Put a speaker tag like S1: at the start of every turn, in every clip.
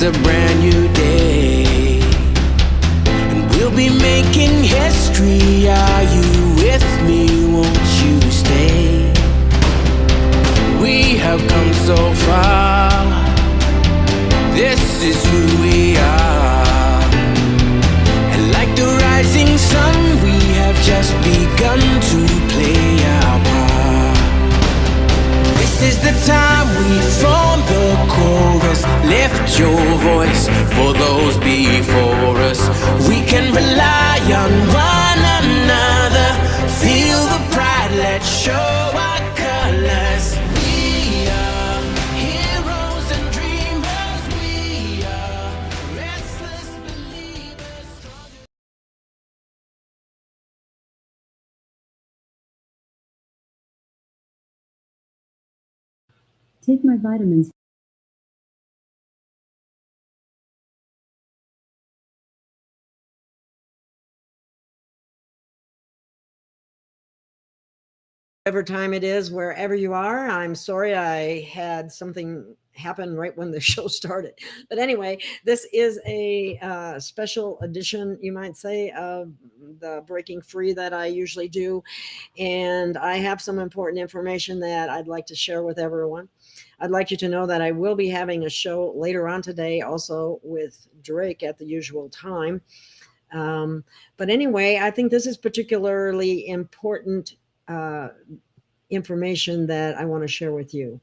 S1: It's a brand new day, and we'll be making history. Are you with me? Won't you stay? We have come so far. This is who we are. And like the rising sun, we have just begun to play our part. This is the time we form the chorus. Lift your voice for those before us. We can rely on one another. Feel the pride, let's show our colors. We are heroes and dreamers. We are restless believers.
S2: Take my vitamins.
S3: Whatever time it is, wherever you are. I'm sorry I had something happen right when the show started. But anyway, this is a special edition, you might say, of the Breaking Free that I usually do. And I have some important information that I'd like to share with everyone. I'd like you to know that I will be having a show later on today, also with Drake at the usual time. But anyway, I think this is particularly important information that I want to share with you.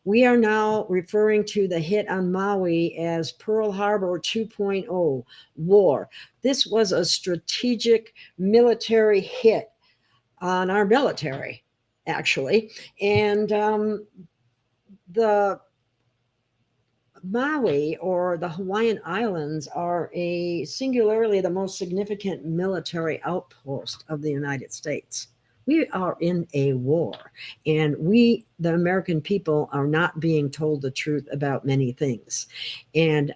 S3: We are now referring to the hit on Maui as Pearl Harbor 2.0 war. This was a strategic military hit on our military, actually. And the Maui, or the Hawaiian Islands, are singularly the most significant military outpost of the United States. We are in a war, and we, the American people, are not being told the truth about many things. And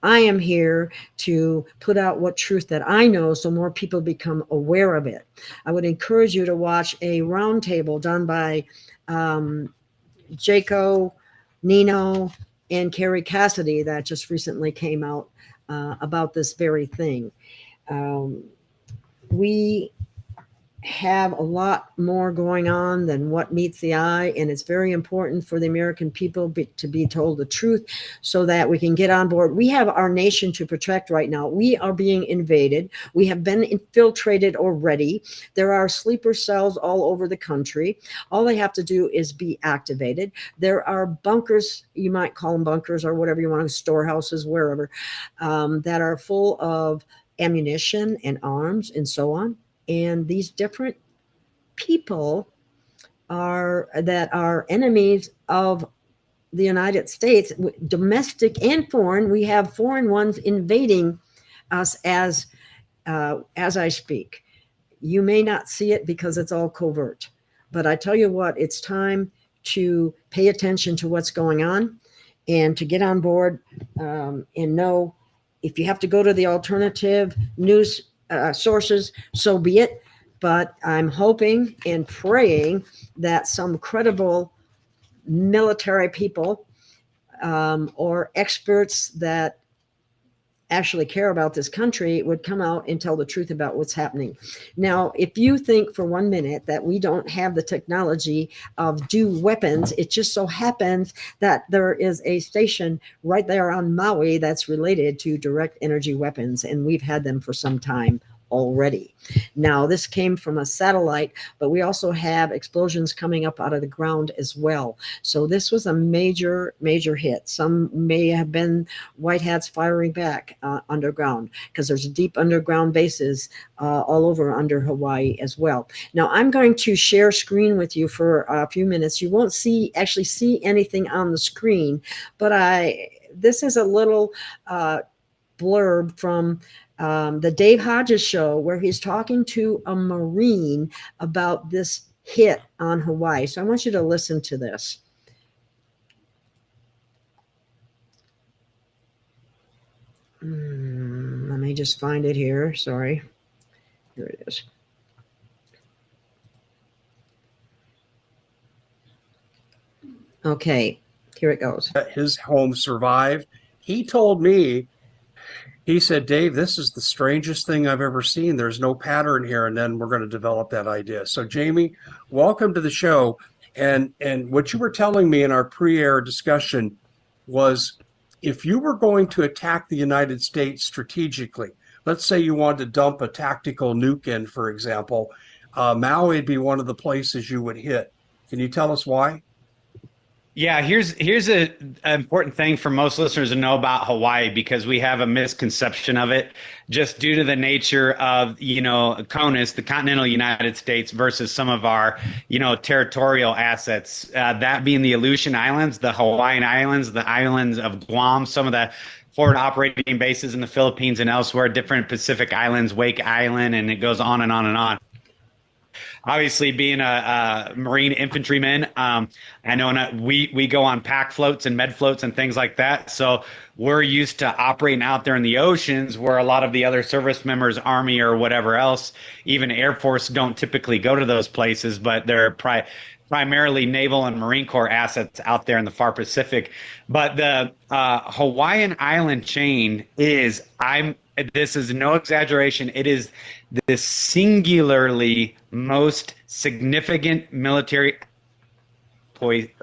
S3: I am here to put out what truth that I know so more people become aware of it. I would encourage you to watch a roundtable done by Jaco, Nino, and Carrie Cassidy that just recently came out about this very thing. We have a lot more going on than what meets the eye, and it's very important for the American people to be told the truth so that we can get on board. We have our nation to protect right now. We are being invaded. We have been infiltrated already. There are sleeper cells all over the country. All they have to do is be activated. There are bunkers, you might call them bunkers or whatever you want, storehouses, wherever, that are full of ammunition and arms and so on. And these different people that are enemies of the United States, domestic and foreign. We have foreign ones invading us as I speak. You may not see it because it's all covert, but I tell you what, it's time to pay attention to what's going on and to get on board and know if you have to go to the alternative news sources, so be it. But I'm hoping and praying that some credible military people or experts that actually care about this country would come out and tell the truth about what's happening. Now, if you think for 1 minute that we don't have the technology of weapons, it just so happens that there is a station right there on Maui that's related to direct energy weapons, and we've had them for some time already. Now, this came from a satellite, but we also have explosions coming up out of the ground as well. So this was a major, major hit. Some may have been white hats firing back underground, because there's deep underground bases all over under Hawaii as well. Now, I'm going to share screen with you for a few minutes. You won't actually see anything on the screen, but this is a little blurb from the Dave Hodges show, where he's talking to a Marine about this hit on Hawaii. So I want you to listen to this. Let me just find it here. Sorry. Here it is. Okay, here it goes.
S4: His home survived, he told me, he said, Dave, this is the strangest thing I've ever seen. There's no pattern here. And then we're going to develop that idea. So, Jamie, welcome to the show. And what you were telling me in our pre-air discussion was, if you were going to attack the United States strategically, let's say you wanted to dump a tactical nuke in, for example, Maui would be one of the places you would hit. Can you tell us why?
S5: Yeah, here's an important thing for most listeners to know about Hawaii, because we have a misconception of it just due to the nature of, CONUS, the continental United States, versus some of our, territorial assets, that being the Aleutian Islands, the Hawaiian Islands, the islands of Guam, some of the forward operating bases in the Philippines and elsewhere, different Pacific islands, Wake Island, and it goes on and on and on. Obviously, being a Marine infantryman, I know we go on pack floats and med floats and things like that. So we're used to operating out there in the oceans, where a lot of the other service members, Army or whatever else, even Air Force, don't typically go to those places, but they're primarily Naval and Marine Corps assets out there in the far Pacific. But the Hawaiian island chain is, this is no exaggeration, it is the singularly most significant military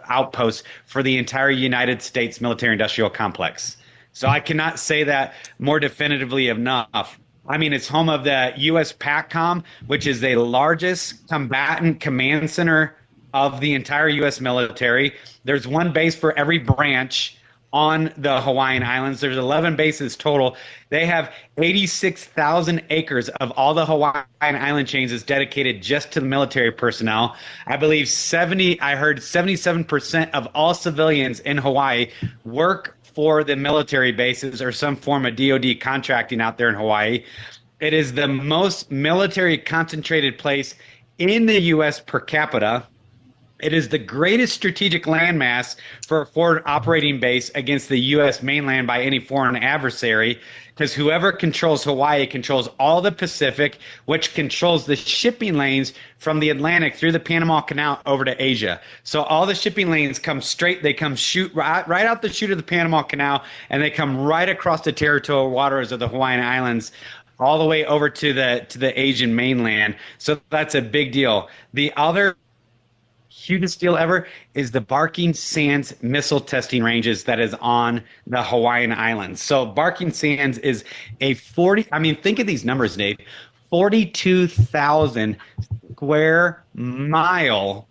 S5: outpost for the entire United States military-industrial complex. So I cannot say that more definitively enough. I mean, it's home of the U.S. PACCOM, which is the largest combatant command center of the entire U.S. military. There's one base for every branch on the Hawaiian Islands. There's 11 bases total. They have 86,000 acres of all the Hawaiian island chains is dedicated just to the military personnel. I believe 77% of all civilians in Hawaii work for the military bases or some form of DoD contracting out there in Hawaii. It is the most military concentrated place in the U.S. per capita. It is the greatest strategic landmass for a forward operating base against the U.S. mainland by any foreign adversary, because whoever controls Hawaii controls all the Pacific, which controls the shipping lanes from the Atlantic through the Panama Canal over to Asia. So all the shipping lanes come straight. They come right out the chute of the Panama Canal, and they come right across the territorial waters of the Hawaiian Islands, all the way over to the Asian mainland. So that's a big deal. The other hugest deal ever is the Barking Sands missile testing ranges that is on the Hawaiian Islands. So Barking Sands is think of these numbers, Dave, 42,000 square mile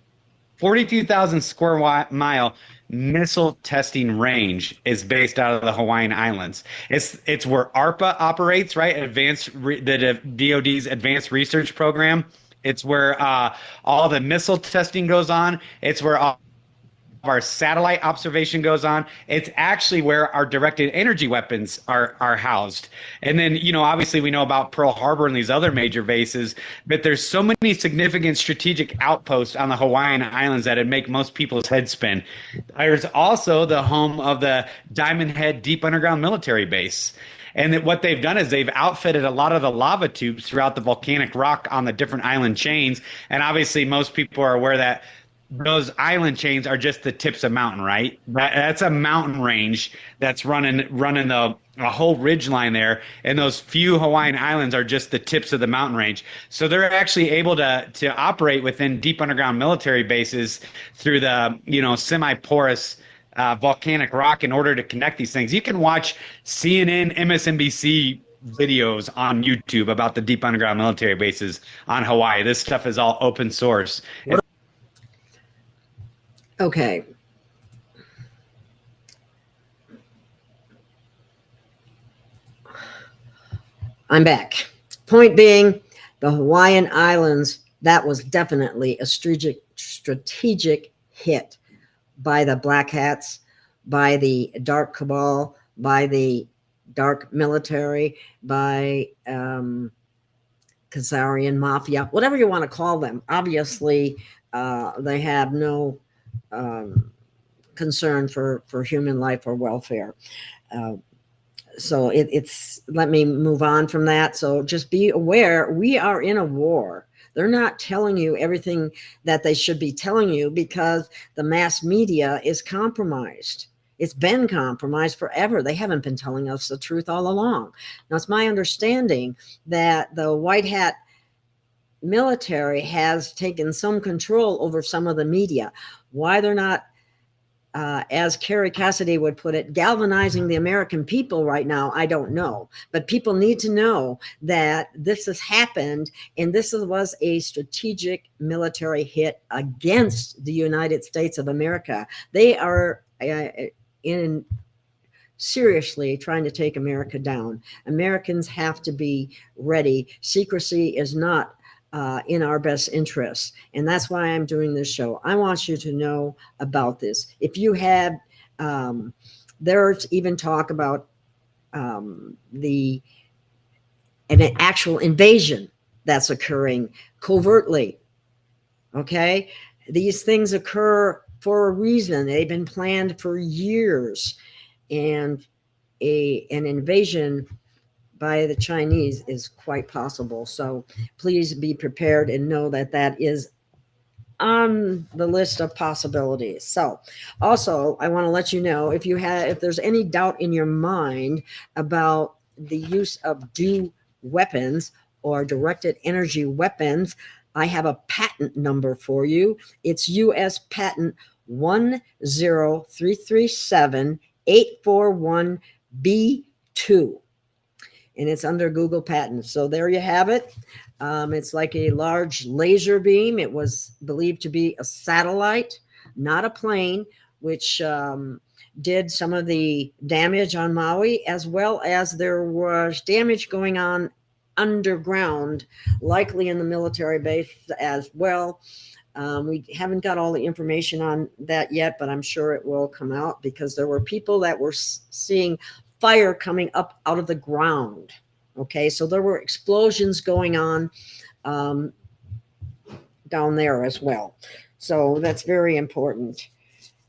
S5: missile testing range is based out of the Hawaiian Islands. It's where ARPA operates, right? The DoD's Advanced Research Program. It's where all the missile testing goes on. It's where all of our satellite observation goes on. It's actually where our directed energy weapons are housed. And then, obviously we know about Pearl Harbor and these other major bases, but there's so many significant strategic outposts on the Hawaiian Islands that it make most people's heads spin. There's also the home of the Diamond Head Deep Underground Military Base. And what they've done is they've outfitted a lot of the lava tubes throughout the volcanic rock on the different island chains. And obviously most people are aware that those island chains are just the tips of mountain, right? That's a mountain range that's running a whole ridge line there. And those few Hawaiian islands are just the tips of the mountain range. So they're actually able to operate within deep underground military bases through the, semi-porous volcanic rock in order to connect these things. You can watch CNN, MSNBC videos on YouTube about the deep underground military bases on Hawaii. This stuff is all open source.
S3: Okay. I'm back. Point being, the Hawaiian Islands, that was definitely a strategic hit by the Black Hats, by the Dark Cabal, by the Dark Military, by Khazarian Mafia, whatever you want to call them. Obviously, they have no concern for human life or welfare. So let me move on from that. So just be aware, we are in a war. They're not telling you everything that they should be telling you because the mass media is compromised. It's been compromised forever. They haven't been telling us the truth all along. Now, it's my understanding that the white hat military has taken some control over some of the media. Why they're not, as Carrie Cassidy would put it, galvanizing the American people right now, I don't know. But people need to know that this has happened, and this was a strategic military hit against the United States of America. They are in seriously trying to take America down. Americans have to be ready. Secrecy is not in our best interests. And that's why I'm doing this show. I want you to know about this. If you had, there's even talk about an actual invasion that's occurring covertly. Okay? These things occur for a reason. They've been planned for years. And an invasion by the Chinese is quite possible. So please be prepared and know that that is on the list of possibilities. So also, I want to let you know, if there's any doubt in your mind about the use of DEW weapons or directed energy weapons, I have a patent number for you. It's US patent 10337-841B2. And it's under Google Patents. So there you have it. It's like a large laser beam. It was believed to be a satellite, not a plane, which did some of the damage on Maui, as well as there was damage going on underground, likely in the military base as well. We haven't got all the information on that yet, but I'm sure it will come out, because there were people that were seeing fire coming up out of the ground. Okay, so there were explosions going on down there as well. So that's very important.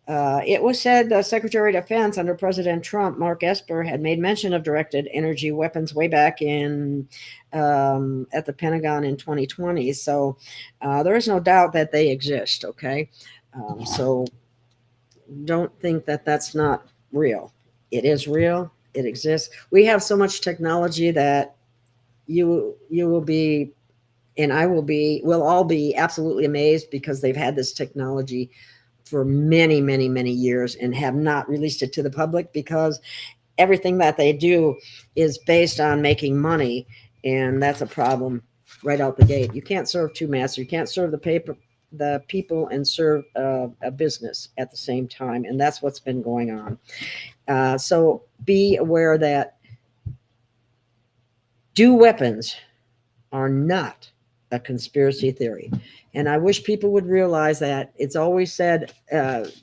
S3: It was said the Secretary of Defense under President Trump, Mark Esper, had made mention of directed energy weapons way back in at the Pentagon in 2020. So there is no doubt that they exist. Okay, so don't think that that's not real. It is real. It exists. We have so much technology that you will be, and we'll all be absolutely amazed, because they've had this technology for many, many, many years and have not released it to the public, because everything that they do is based on making money. And that's a problem right out the gate. You can't serve two masters. You can't serve the people and serve a business at the same time. And that's what's been going on. So be aware that DEW weapons are not a conspiracy theory. And I wish people would realize that. It's always said,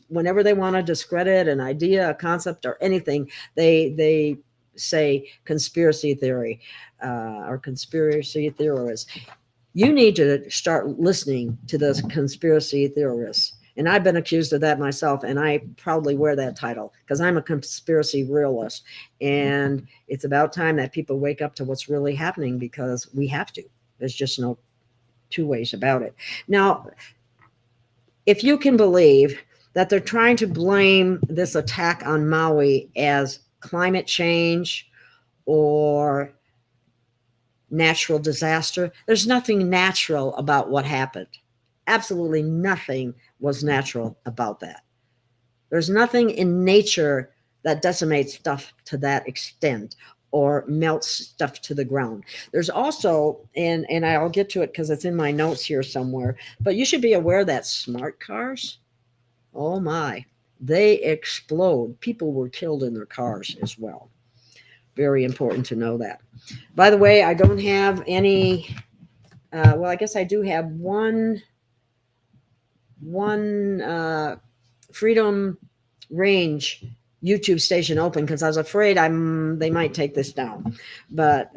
S3: whenever they want to discredit an idea, a concept, or anything, they say conspiracy theory or conspiracy theorists. You need to start listening to those conspiracy theorists. And I've been accused of that myself, and I proudly wear that title, because I'm a conspiracy realist. And it's about time that people wake up to what's really happening, because we have to. There's just no two ways about it. Now, if you can believe that they're trying to blame this attack on Maui as climate change or natural disaster, there's nothing natural about what happened. Absolutely nothing was natural about that. There's nothing in nature that decimates stuff to that extent or melts stuff to the ground. There's also, and I'll get to it because it's in my notes here somewhere, but you should be aware that smart cars, oh my, they explode. People were killed in their cars as well. Very important to know that. By the way, I don't have any, well, I guess I do have one Freedom Range YouTube station open, because I was afraid they might take this down. But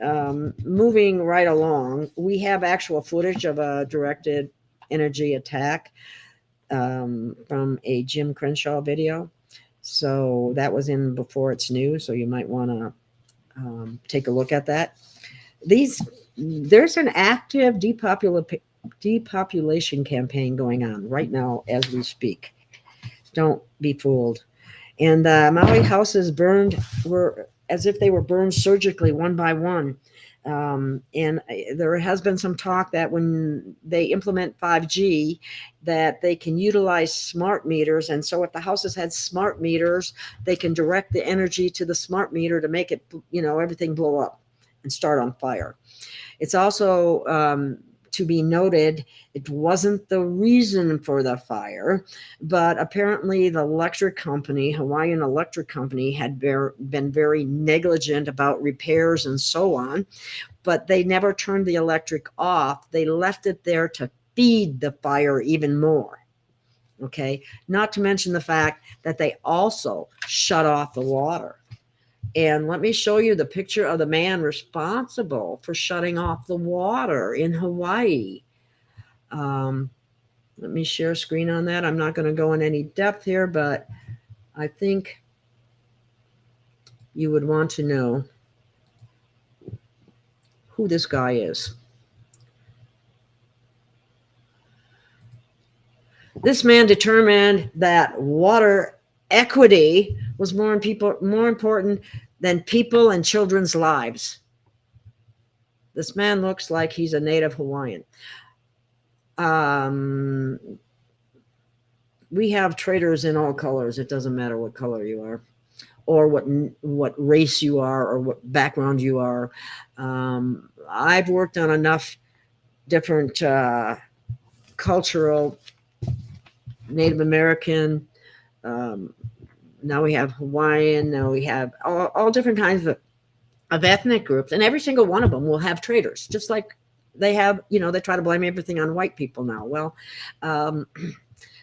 S3: moving right along, we have actual footage of a directed energy attack from a Jim Crenshaw video. So that was in before it's new, so you might want to take a look at that. There's an active depopulation campaign going on right now as we speak. Don't be fooled. And the Maui houses burned were as if they were burned surgically one by one. And there has been some talk that when they implement 5G, that they can utilize smart meters. And so if the houses had smart meters, they can direct the energy to the smart meter to make it, everything blow up and start on fire. It's also to be noted, it wasn't the reason for the fire, but apparently the electric company, Hawaiian Electric Company, had been very negligent about repairs and so on, but they never turned the electric off. They left it there to feed the fire even more. Okay, not to mention the fact that they also shut off the water. And let me show you the picture of the man responsible for shutting off the water in Hawaii. Let me share screen on that. I'm not going to go in any depth here, but I think you would want to know who this guy is. This man determined that water equity was more important than people and children's lives. This man looks like he's a native Hawaiian. We have traders in all colors. It doesn't matter what color you are, or what race you are, or what background you are. I've worked on enough different cultural, Native American, now we have Hawaiian, now we have all different kinds of ethnic groups, and every single one of them will have traders, just like they have, they try to blame everything on white people now. Well,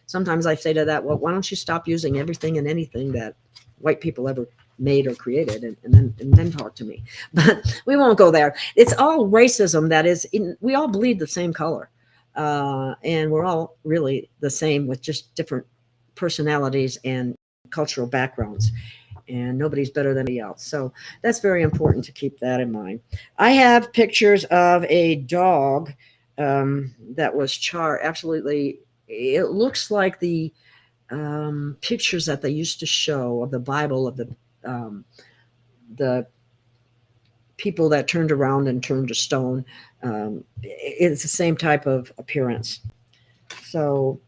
S3: sometimes I say to that, well, why don't you stop using everything and anything that white people ever made or created, and then talk to me. But we won't go there. It's all racism that is we all bleed the same color, and we're all really the same with just different personalities and cultural backgrounds, and nobody's better than anybody else. So that's very important to keep that in mind. I have pictures of a dog that was charred. Absolutely, it looks like the pictures that they used to show of the Bible, of the people that turned around and turned to stone. It's the same type of appearance. So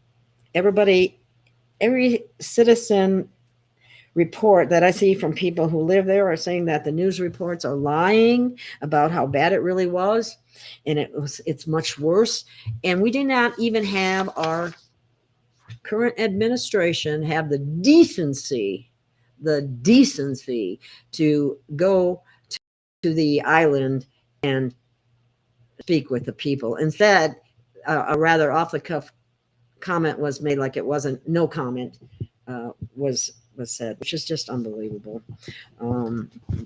S3: every citizen report that I see from people who live there are saying that the news reports are lying about how bad it really was, and it's much worse. And we did not even have our current administration have the decency to go to the island and speak with the people. Instead, a rather off-the-cuff comment was made, like it wasn't, no comment was said, which is just unbelievable.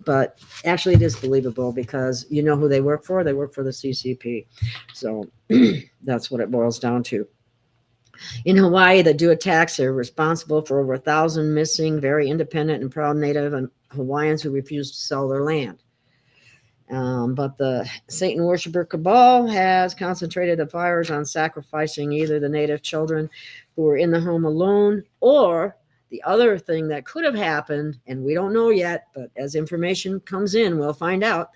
S3: But actually it is believable, because you know who they work for? They work for the CCP. So that's what it boils down to. In Hawaii, the do attacks are responsible for over 1,000 missing, very independent and proud Native and Hawaiians who refused to sell their land. But the Satan worshiper cabal has concentrated the fires on sacrificing either the Native children who were in the home alone, or the other thing that could have happened, and we don't know yet, but as information comes in, we'll find out.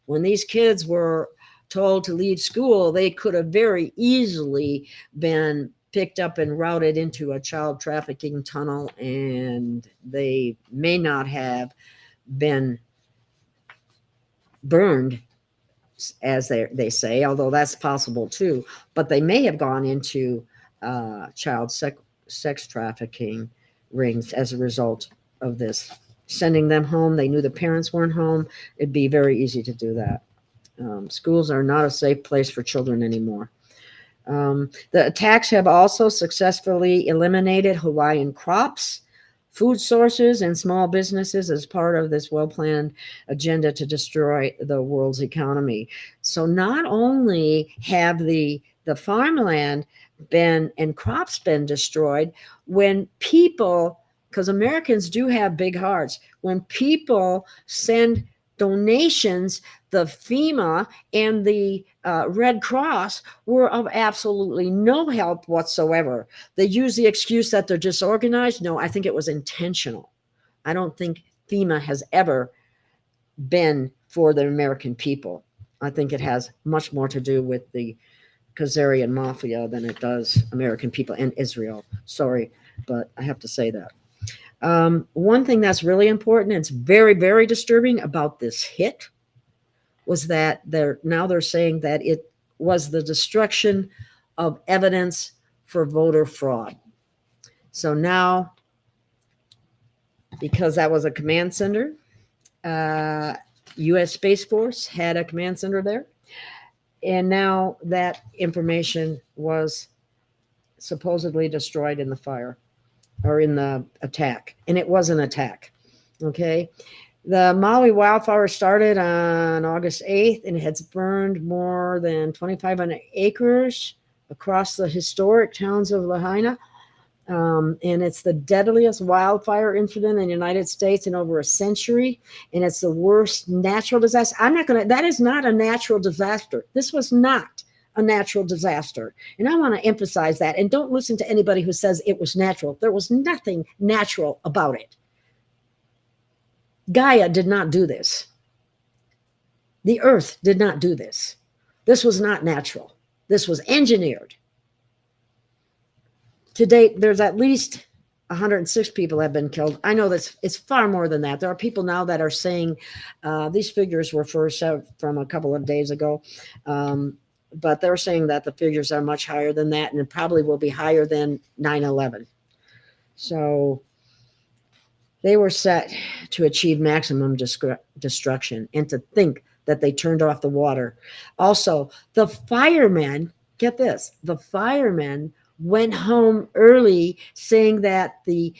S3: When these kids were told to leave school, they could have very easily been picked up and routed into a child trafficking tunnel, and they may not have been burned, as they say, although that's possible too, but they may have gone into child sex trafficking rings as a result of this. Sending them home, they knew the parents weren't home. It'd be very easy to do that. Schools are not a safe place for children anymore. The attacks have also successfully eliminated Hawaiian crops, food sources, and small businesses as part of this well-planned agenda to destroy the world's economy. So not only have the farmland been and crops been destroyed, when people, because Americans do have big hearts, when people send donations, the FEMA and the Red Cross were of absolutely no help whatsoever. They use the excuse that they're disorganized. No, I think it was intentional. I don't think FEMA has ever been for the American people. I think it has much more to do with the Khazarian mafia than it does American people and Israel. Sorry, but I have to say that. One thing that's really important, and it's very, very disturbing about this hit, was that they're saying that it was the destruction of evidence for voter fraud. So now, because that was a command center, U.S. Space Force had a command center there, and now that information was supposedly destroyed in the fire or in the attack, and it was an attack. Okay. The Maui wildfire started on August 8th, and it has burned more than 2,500 acres across the historic towns of Lahaina. And it's the deadliest wildfire incident in the United States in over a century. And it's the worst natural disaster. That is not a natural disaster. This was not a natural disaster. And I want to emphasize that. And don't listen to anybody who says it was natural. There was nothing natural about it. Gaia did not do this. The earth did not do this. This was not natural. This was engineered. To date, there's at least 106 people have been killed. I know that it's far more than that. There are people now that are saying these figures were first from a couple of days ago, but they're saying that the figures are much higher than that, and it probably will be higher than 9/11. So they were set to achieve maximum destruction, and to think that they turned off the water. Also, the firemen, get this, the firemen went home early saying that the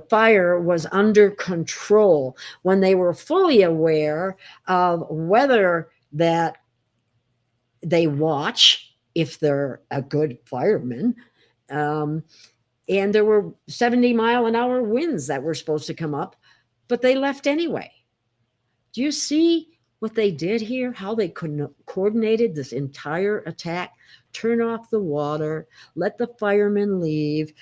S3: fire was under control, when they were fully aware of whether that they watch, if they're a good fireman, and there were 70-mile-an-hour winds that were supposed to come up, but they left anyway. Do you see what they did here? How they coordinated this entire attack? Turn off the water, let the firemen leave,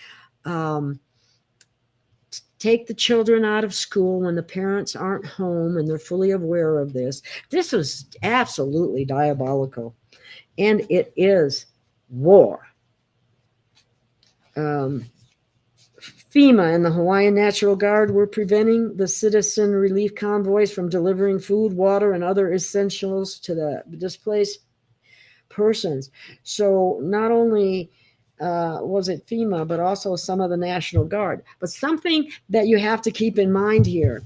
S3: take the children out of school when the parents aren't home and they're fully aware of this. This was absolutely diabolical. And it is war. FEMA and the Hawaiian National Guard were preventing the citizen relief convoys from delivering food, water, and other essentials to the displaced persons. So not only was it FEMA, but also some of the National Guard. But something that you have to keep in mind here,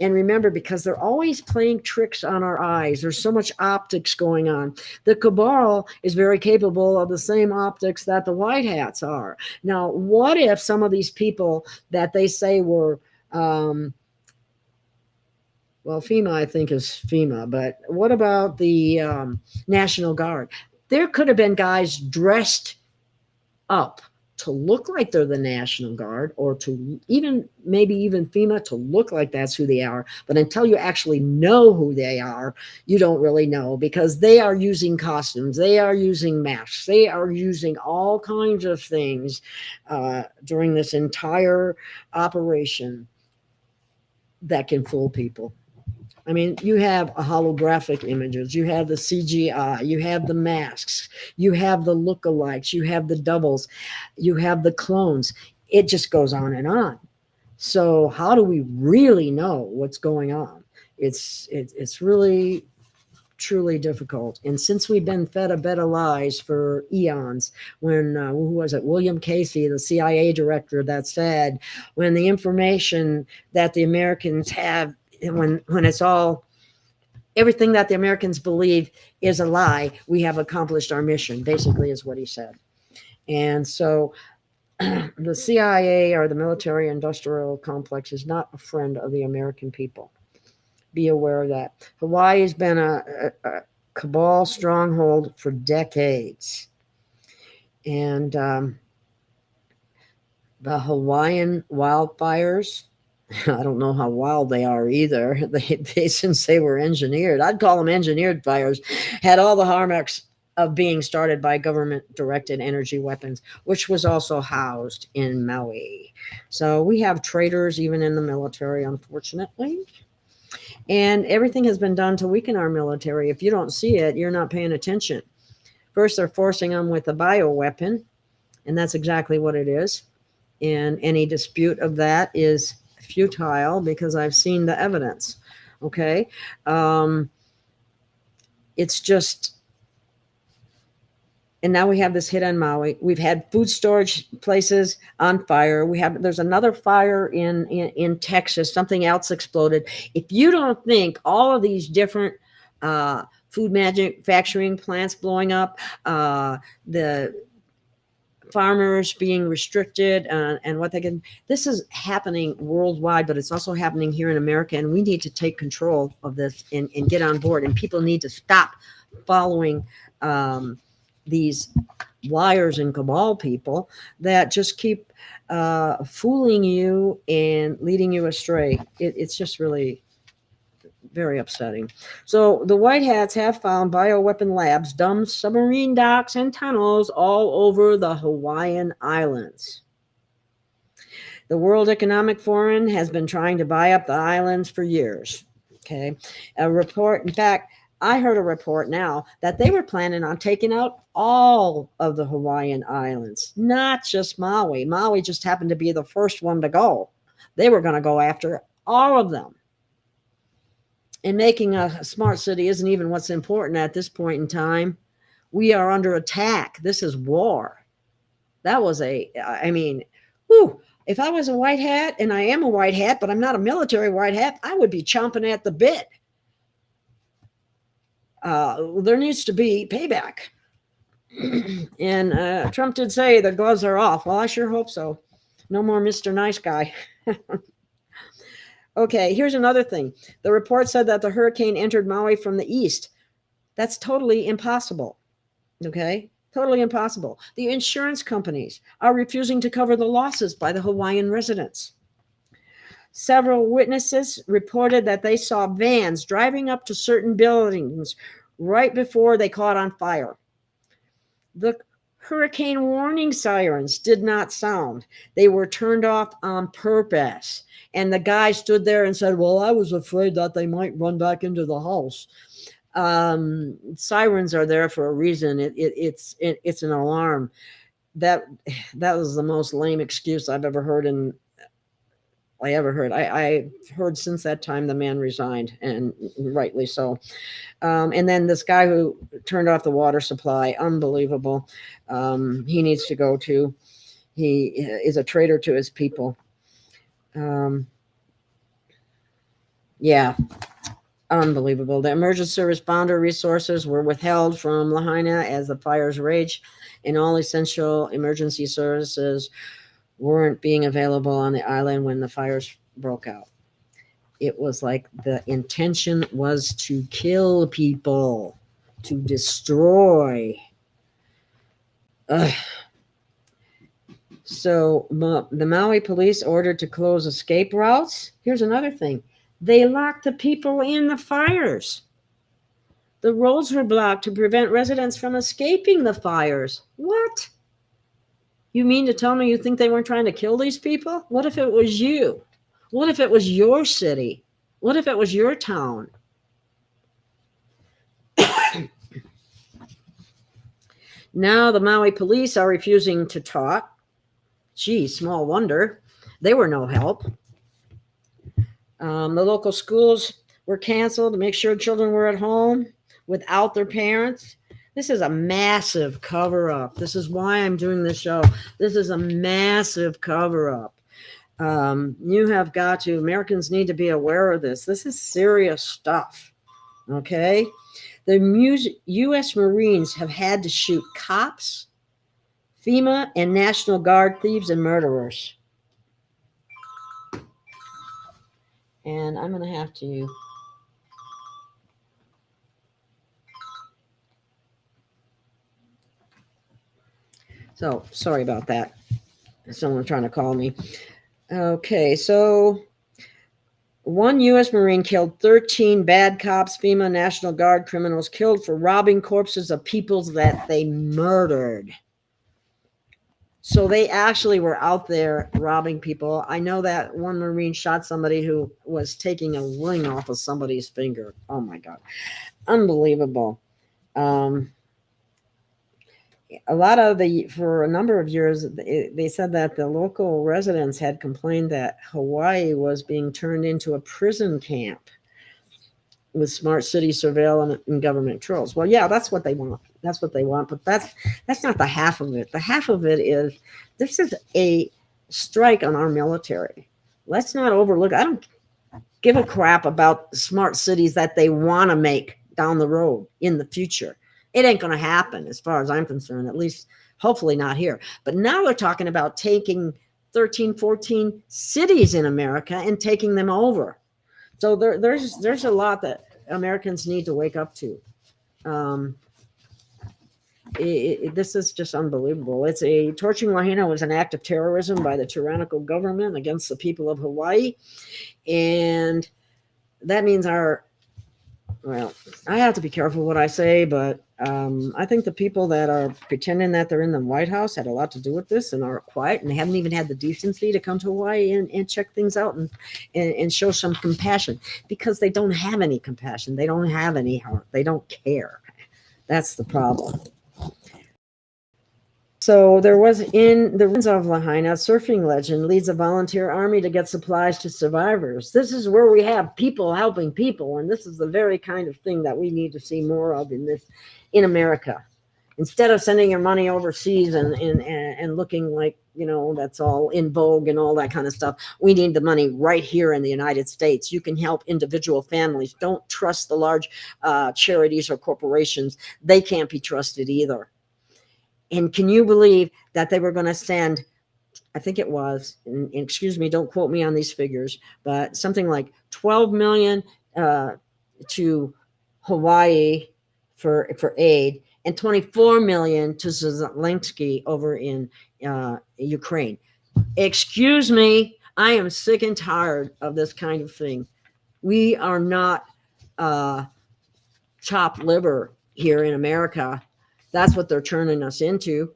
S3: and remember, because they're always playing tricks on our eyes. There's so much optics going on. The cabal is very capable of the same optics that the white hats are. Now, what if some of these people that they say were, well, FEMA, I think, is FEMA, but what about the National Guard? There could have been guys dressed up to look like they're the National Guard, or to maybe even FEMA, to look like that's who they are. But until you actually know who they are, you don't really know, because they are using costumes, they are using masks, they are using all kinds of things during this entire operation that can fool people. I mean, you have holographic images, you have the CGI, you have the masks, you have the lookalikes, you have the doubles, you have the clones. It just goes on and on. So how do we really know what's going on? It's really, truly difficult. And since we've been fed a bed of lies for eons, when, who was it? William Casey, the CIA director, that said, when the information that the Americans have, when it's all, everything that the Americans believe is a lie, we have accomplished our mission, basically, is what he said. And so the CIA, or the military industrial complex, is not a friend of the American people. Be aware of that. Hawaii has been a cabal stronghold for decades. And the Hawaiian wildfires, I don't know how wild they are either. They since they were engineered, I'd call them engineered fires, had all the of being started by government-directed energy weapons, which was also housed in Maui. So we have traitors even in the military, unfortunately. And everything has been done to weaken our military. If you don't see it, you're not paying attention. First, they're forcing them with a bioweapon, and that's exactly what it is. And any dispute of that is futile because I've seen the evidence. Okay. It's just, and now we have this hit on Maui. We've had food storage places on fire. There's another fire in Texas. Something else exploded. If you don't think all of these different food manufacturing plants blowing up, the farmers being restricted and what they can, this is happening worldwide, but it's also happening here in America. And we need to take control of this and get on board. And people need to stop following these liars and cabal people that just keep fooling you and leading you astray. It's just really very upsetting. So the White Hats have found bioweapon labs, dumb submarine docks, and tunnels all over the Hawaiian Islands. The World Economic Forum has been trying to buy up the islands for years. Okay. A report, in fact, I heard a report now that they were planning on taking out all of the Hawaiian Islands, not just Maui. Maui just happened to be the first one to go. They were going to go after all of them. And making a smart city isn't even what's important at this point in time. We are under attack. This is war. That was if I was a white hat, and I am a white hat, but I'm not a military white hat, I would be chomping at the bit. There needs to be payback. And Trump did say the gloves are off. Well, I sure hope so. No more Mr. Nice Guy. Okay, here's another thing. The report said that the hurricane entered Maui from the east. That's totally impossible. Okay, totally impossible. The insurance companies are refusing to cover the losses by the Hawaiian residents. Several witnesses reported that they saw vans driving up to certain buildings right before they caught on fire. The hurricane warning sirens did not sound. They were turned off on purpose. And the guy stood there and said, well, I was afraid that they might run back into the house. Sirens are there for a reason. It's an alarm. That was the most lame excuse I've ever heard. I heard since that time the man resigned, and rightly so. And then this guy who turned off the water supply, unbelievable. He needs to go too. He is a traitor to his people. Yeah, unbelievable. The emergency responder resources were withheld from Lahaina as the fires raged, and all essential emergency services weren't being available on the island when the fires broke out. It was like the intention was to kill people, to destroy. So the Maui police ordered to close escape routes. Here's another thing. They locked the people in the fires. The roads were blocked to prevent residents from escaping the fires. What? You mean to tell me you think they weren't trying to kill these people? What if it was you? What if it was your city? What if it was your town? Now the Maui police are refusing to talk. Gee, small wonder. They were no help. The local schools were canceled to make sure children were at home without their parents. This is a massive cover-up. This is why I'm doing this show. This is a massive cover-up. Americans need to be aware of this. This is serious stuff. Okay? The U.S. Marines have had to shoot cops, FEMA, and National Guard thieves and murderers. And I'm going to have to... So, sorry about that. Someone trying to call me. Okay, so One U.S. Marine killed 13 bad cops, FEMA National Guard criminals killed for robbing corpses of peoples that they murdered. So they actually were out there robbing people. I know that one Marine shot somebody who was taking a ring off of somebody's finger. Oh my God. Unbelievable. For a number of years, they said that the local residents had complained that Hawaii was being turned into a prison camp with smart city surveillance and government controls. Well, yeah, that's what they want. That's what they want, but that's not the half of it. The half of it is this is a strike on our military. Let's not overlook. I don't give a crap about smart cities that they want to make down the road in the future. It ain't going to happen as far as I'm concerned, at least hopefully not here. But now they're talking about taking 13, 14 cities in America and taking them over. So there's a lot that Americans need to wake up to. This is just unbelievable. Torching Lahaina was an act of terrorism by the tyrannical government against the people of Hawaii. And that means I have to be careful what I say, but I think the people that are pretending that they're in the White House had a lot to do with this and are quiet and haven't even had the decency to come to Hawaii and check things out and show some compassion, because they don't have any compassion. They don't have any heart. They don't care. That's the problem. So there was in the ruins of Lahaina, a surfing legend leads a volunteer army to get supplies to survivors. This is where we have people helping people, and this is the very kind of thing that we need to see more of in America. Instead of sending your money overseas and looking like, that's all in vogue and all that kind of stuff, we need the money right here in the United States. You can help individual families. Don't trust the large charities or corporations. They can't be trusted either. And can you believe that they were going to send, I think it was, and excuse me, don't quote me on these figures, but something like 12 million to Hawaii for aid and 24 million to Zelensky over in Ukraine. Excuse me, I am sick and tired of this kind of thing. We are not chopped liver here in America. That's what they're turning us into.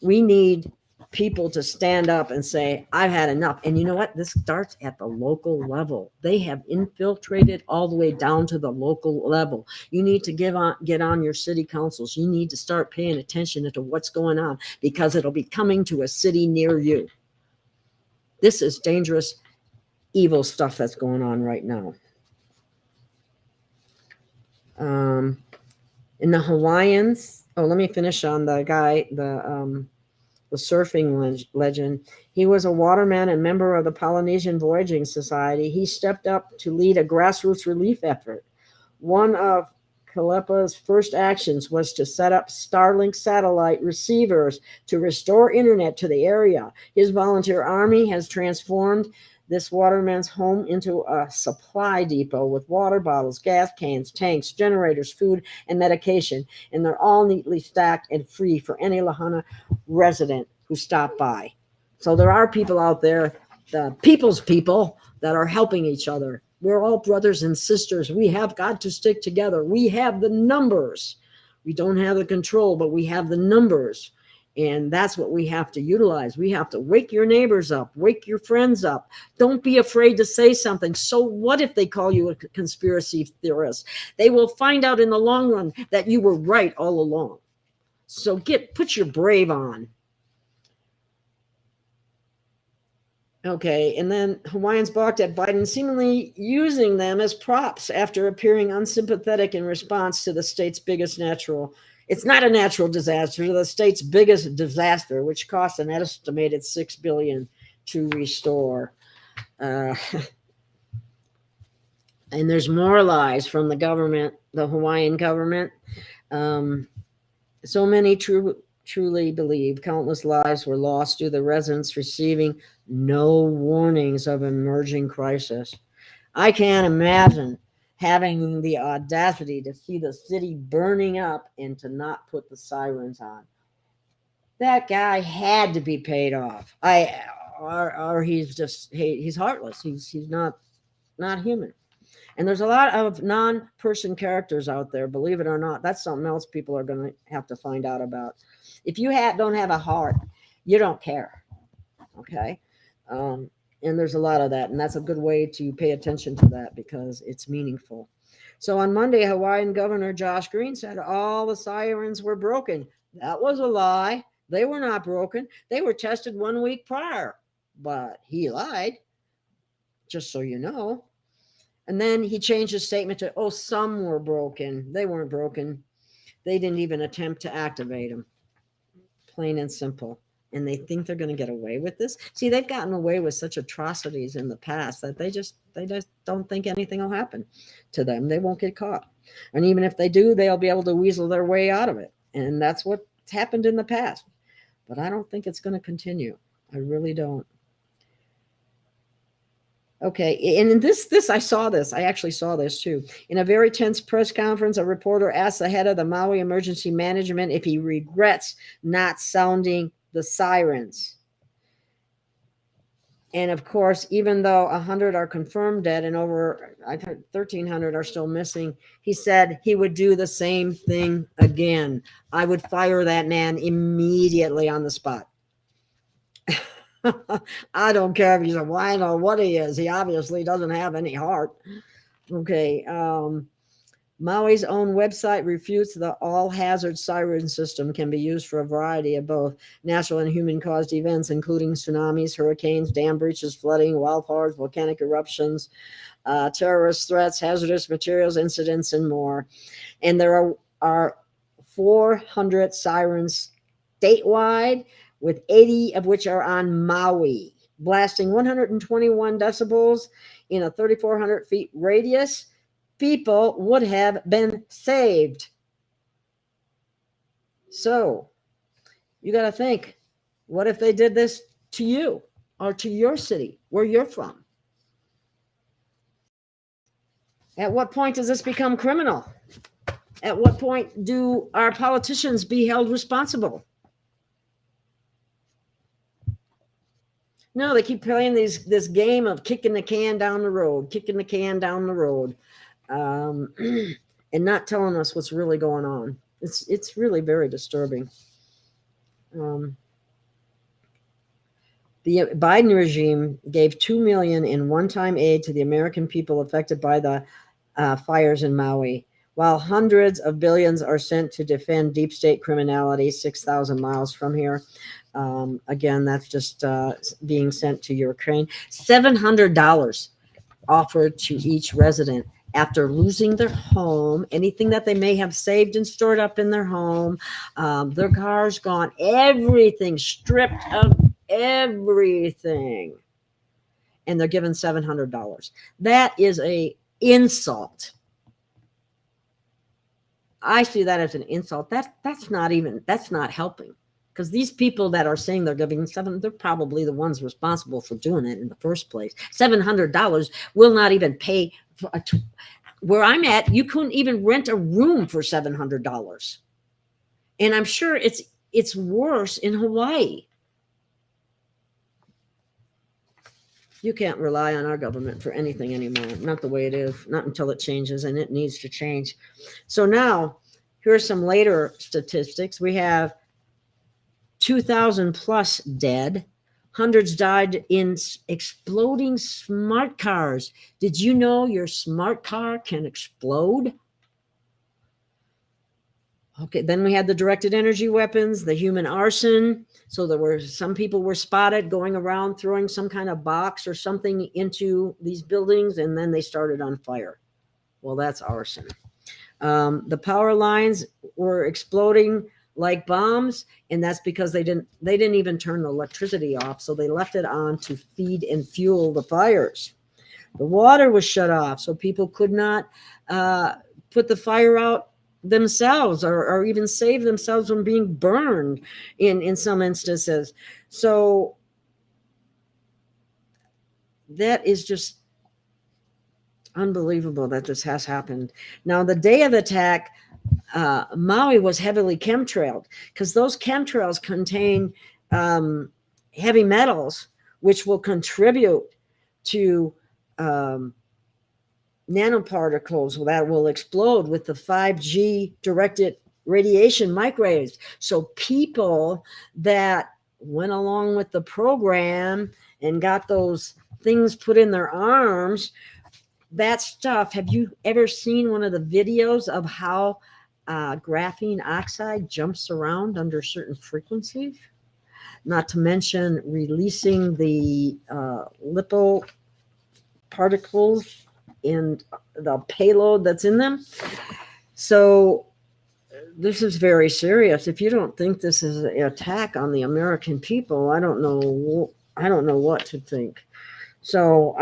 S3: We need people to stand up and say, I've had enough. And you know what? This starts at the local level. They have infiltrated all the way down to the local level. You need to get on your city councils. You need to start paying attention to what's going on, because it'll be coming to a city near you. This is dangerous, evil stuff that's going on right now. In the Hawaiians, let me finish on the guy, the surfing legend. He was a waterman and member of the Polynesian Voyaging Society. He stepped up to lead a grassroots relief effort. One of Kalepa's first actions was to set up Starlink satellite receivers to restore internet to the area. His volunteer army has transformed this waterman's home into a supply depot with water bottles, gas cans, tanks, generators, food, and medication. And they're all neatly stacked and free for any Lahaina resident who stopped by. So there are people out there, the people's people, that are helping each other. We're all brothers and sisters. We have got to stick together. We have the numbers. We don't have the control, but we have the numbers. And that's what we have to utilize. We have to wake your neighbors up, wake your friends up. Don't be afraid to say something. So what if they call you a conspiracy theorist? They will find out in the long run that you were right all along. So put your brave on. Okay, and then Hawaiians balked at Biden seemingly using them as props after appearing unsympathetic in response to the state's biggest it's not a natural disaster, the state's biggest disaster, which cost an estimated $6 billion to restore. And there's more lies from the government, the Hawaiian government. So many truly believe countless lives were lost due to the residents receiving no warnings of emerging crisis. I can't imagine having the audacity to see the city burning up and to not put the sirens on. That guy had to be paid off. Or he's heartless. He's not not human. And there's a lot of non-person characters out there, believe it or not. That's something else people are going to have to find out about. If you don't have a heart, you don't care. Okay. And there's a lot of that. And that's a good way to pay attention to that because it's meaningful. So on Monday, Hawaiian Governor Josh Green said all the sirens were broken. That was a lie. They were not broken. They were tested 1 week prior. But he lied, just so you know. And then he changed his statement to, oh, some were broken. They weren't broken. They didn't even attempt to activate them. Plain and simple. And they think they're going to get away with this. See, they've gotten away with such atrocities in the past that they just don't think anything will happen to them. They won't get caught. And even if they do, they'll be able to weasel their way out of it. And that's what's happened in the past. But I don't think it's going to continue. I really don't. Okay, and in this I saw this. I actually saw this too. In a very tense press conference, a reporter asked the head of the Maui Emergency Management if he regrets not sounding the sirens. And of course, even though 100 are confirmed dead and over 1,300 are still missing, he said he would do the same thing again. I would fire that man immediately on the spot. I don't care if he's a wine or what he is. He obviously doesn't have any heart. Okay. Maui's own website refutes the all-hazard siren system can be used for a variety of both natural and human-caused events, including tsunamis, hurricanes, dam breaches, flooding, wildfires, volcanic eruptions, terrorist threats, hazardous materials incidents, and more. And there are 400 sirens statewide, with 80 of which are on Maui, blasting 121 decibels in a 3,400 feet radius. People would have been saved. So you got to think, what if they did this to you or to your city where you're from? At what point does this become criminal? At what point do our politicians be held responsible? No, they keep playing this game of kicking the can down the road, and not telling us what's really going on. It's really very disturbing. The Biden regime gave $2 million in one-time aid to the American people affected by the fires in Maui, while hundreds of billions are sent to defend deep state criminality 6,000 miles from here. Again, that's just being sent to Ukraine. $700 offered to each resident after losing their home, anything that they may have saved and stored up in their home, their cars gone, everything stripped of everything. And they're given $700. That is an insult. I see that as an insult. That's not helping. Because these people that are saying they're giving they're probably the ones responsible for doing it in the first place. $700 will not even pay for where I'm at. You couldn't even rent a room for $700, and I'm sure it's worse in Hawaii. You can't rely on our government for anything anymore. Not the way it is. Not until it changes, and it needs to change. So now, here's some later statistics. We have 2,000 plus dead. Hundreds died in exploding smart cars. Did you know your smart car can explode? Okay, then we had the directed energy weapons, the human arson. So there were some people were spotted going around throwing some kind of box or something into these buildings, and then they started on fire. Well, that's arson. The power lines were exploding like bombs, and that's because they didn't even turn the electricity off, so they left it on to feed and fuel the fires. The water was shut off, so people could not put the fire out themselves or even save themselves from being burned in some instances. So that is just unbelievable that this has happened. Now, the day of the attack, Maui was heavily chemtrailed because those chemtrails contain heavy metals, which will contribute to nanoparticles that will explode with the 5G directed radiation microwaves. So people that went along with the program and got those things put in their arms, that stuff. Have you ever seen one of the videos of how graphene oxide jumps around under certain frequencies? Not to mention releasing the lipo particles in the payload that's in them. So this is very serious. If you don't think this is an attack on the American people, I don't know what to think. So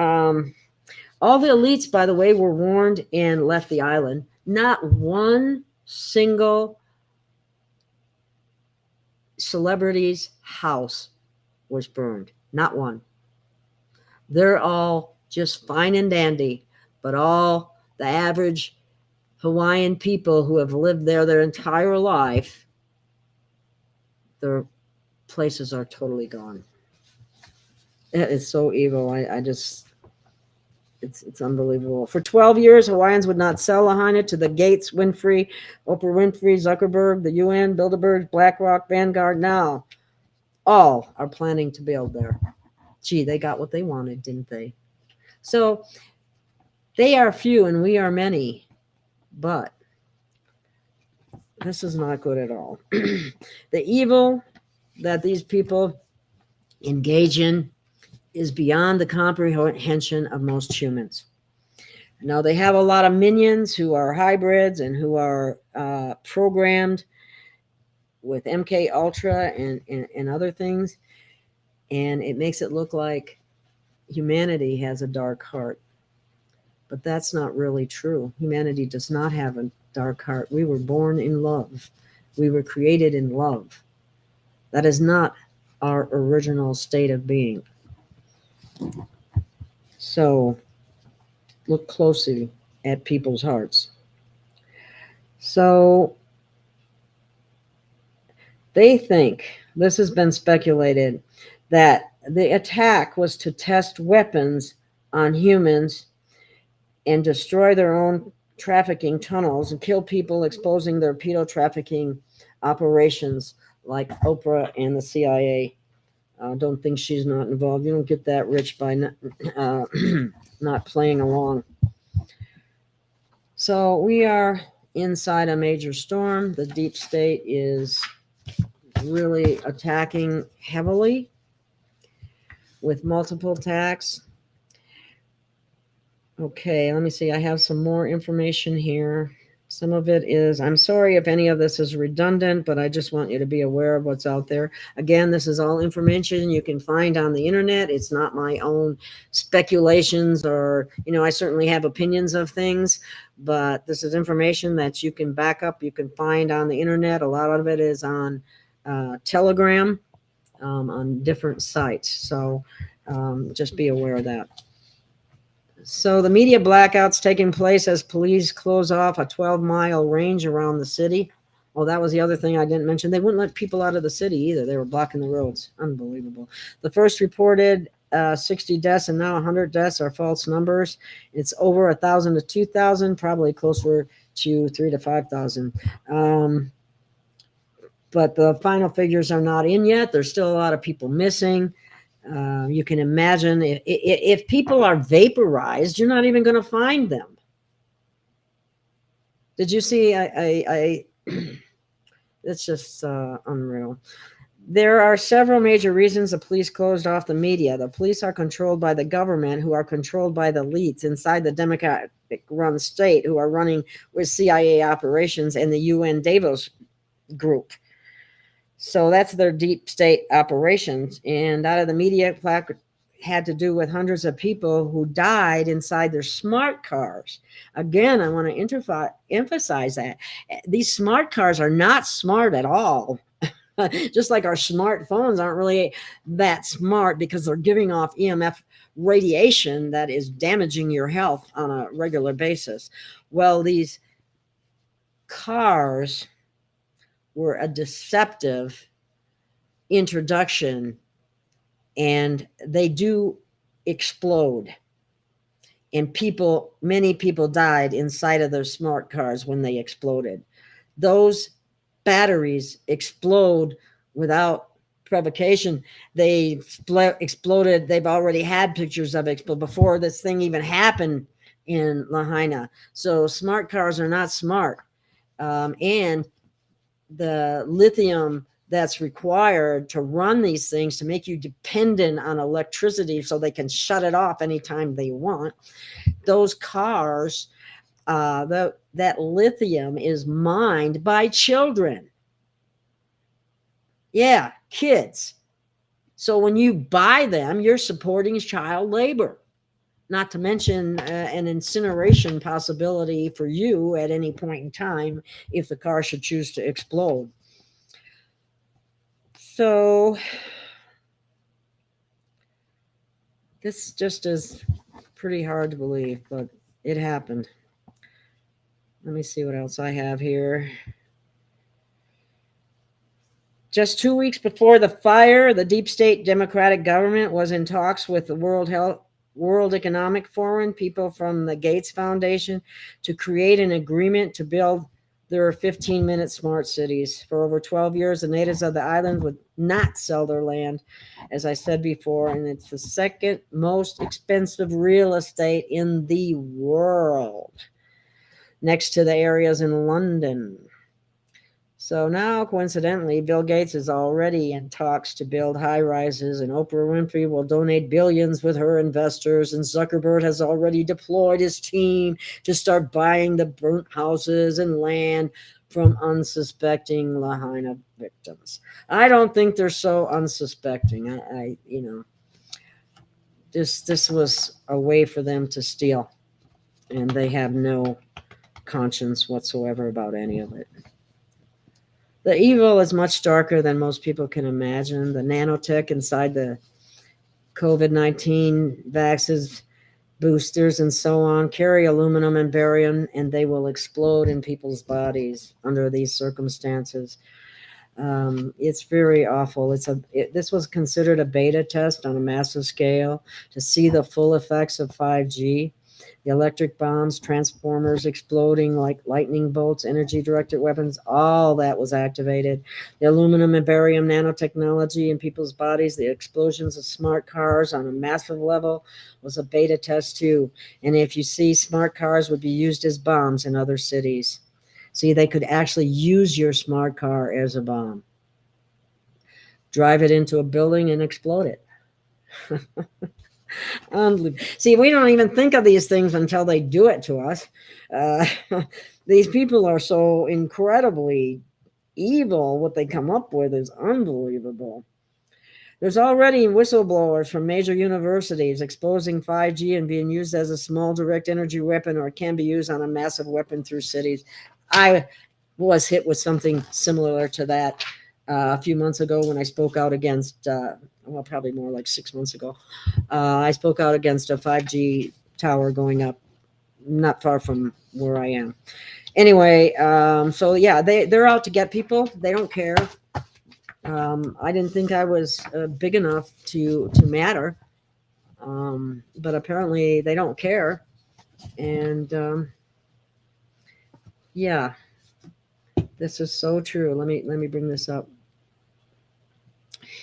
S3: all the elites, by the way, were warned and left the island. Not one single celebrity's house was burned. Not one. They're all just fine and dandy, but all the average Hawaiian people who have lived there their entire life, their places are totally gone. It's so evil. I just, it's unbelievable. For 12 years, Hawaiians would not sell Lahaina to the Gates, Winfrey, Oprah Winfrey, Zuckerberg, the UN, Bilderberg, BlackRock, Vanguard. Now, all are planning to build there. Gee, they got what they wanted, didn't they? So they are few and we are many, but this is not good at all. The evil that these people engage in is beyond the comprehension of most humans. Now, they have a lot of minions who are hybrids and who are programmed with MK Ultra and other things, and it makes it look like humanity has a dark heart. But that's not really true. Humanity does not have a dark heart. We were born in love. We were created in love. That is not our original state of being. So look closely at people's hearts. So they think, this has been speculated, that the attack was to test weapons on humans and destroy their own trafficking tunnels and kill people, exposing their pedo trafficking operations like Oprah and the CIA. Don't think she's not involved. You don't get that rich by not playing along. So we are inside a major storm. The deep state is really attacking heavily with multiple attacks. Okay, let me see. I have some more information here. Some of it is, I'm sorry if any of this is redundant, but I just want you to be aware of what's out there. Again, this is all information you can find on the internet. It's not my own speculations or, I certainly have opinions of things, but this is information that you can back up, you can find on the internet. A lot of it is on Telegram, on different sites. So just be aware of that. So the media blackouts taking place as police close off a 12-mile range around the city. Oh, that was the other thing I didn't mention. They wouldn't let people out of the city either. They were blocking the roads. Unbelievable. The first reported 60 deaths and now 100 deaths are false numbers. It's over 1,000 to 2,000, probably closer to 3,000 to 5,000. But the final figures are not in yet. There's still a lot of people missing. You can imagine if people are vaporized, you're not even going to find them. Did you see? It's just unreal. There are several major reasons the police closed off the media. The police are controlled by the government, who are controlled by the elites inside the Democratic-run state, who are running with CIA operations and the UN Davos group. So that's their deep state operations. And out of the media had to do with hundreds of people who died inside their smart cars. Again, I want to emphasize that. These smart cars are not smart at all. Just like our smartphones aren't really that smart because they're giving off EMF radiation that is damaging your health on a regular basis. Well, these cars were a deceptive introduction, and they do explode. and many people died inside of their smart cars when they exploded. Those batteries explode without provocation. They exploded. They've already had pictures of it before this thing even happened in Lahaina. So smart cars are not smart. And the lithium that's required to run these things to make you dependent on electricity so they can shut it off anytime they want. Those cars, that lithium is mined by children. Yeah, kids. So when you buy them, you're supporting child labor, not to mention an incineration possibility for you at any point in time if the car should choose to explode. So this just is pretty hard to believe, but it happened. Let me see what else I have here. Just 2 weeks before the fire, the deep state democratic government was in talks with the World Economic Forum, people from the Gates Foundation, to create an agreement to build their 15-minute smart cities. For over 12 years, the natives of the island would not sell their land, as I said before, and it's the second most expensive real estate in the world, next to the areas in London. So now, coincidentally, Bill Gates is already in talks to build high-rises, and Oprah Winfrey will donate billions with her investors, and Zuckerberg has already deployed his team to start buying the burnt houses and land from unsuspecting Lahaina victims. I don't think they're so unsuspecting. This was a way for them to steal, and they have no conscience whatsoever about any of it. The evil is much darker than most people can imagine. The nanotech inside the COVID-19 vaccines, boosters, and so on carry aluminum and barium, and they will explode in people's bodies under these circumstances. It's very awful. This was considered a beta test on a massive scale to see the full effects of 5G. The electric bombs, transformers exploding like lightning bolts, energy-directed weapons, all that was activated. The aluminum and barium nanotechnology in people's bodies, the explosions of smart cars on a massive level was a beta test too. And if you see, smart cars would be used as bombs in other cities. See, they could actually use your smart car as a bomb. Drive it into a building and explode it. See, we don't even think of these things until they do it to us. These people are so incredibly evil. What they come up with is unbelievable. There's already whistleblowers from major universities exposing 5G and being used as a small direct energy weapon, or it can be used on a massive weapon through cities. I was hit with something similar to that a few months ago when I spoke out against probably more like 6 months ago. I spoke out against a 5G tower going up not far from where I am. Anyway, so yeah, they're out to get people. They don't care. I didn't think I was big enough to matter, but apparently they don't care. And yeah, this is so true. Let me bring this up.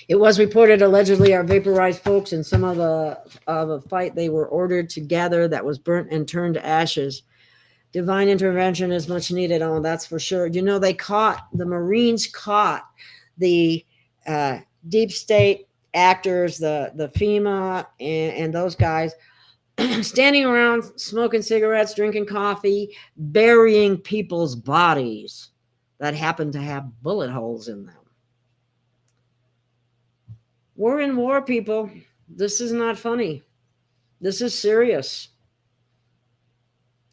S3: It was reported allegedly our vaporized folks in some of a fight they were ordered to gather that was burnt and turned to ashes. Divine intervention is much needed. Oh, that's for sure. You know, the Marines caught the deep state actors, the FEMA and those guys standing around smoking cigarettes, drinking coffee, burying people's bodies that happen to have bullet holes in them. We're in war, people. This is not funny. This is serious.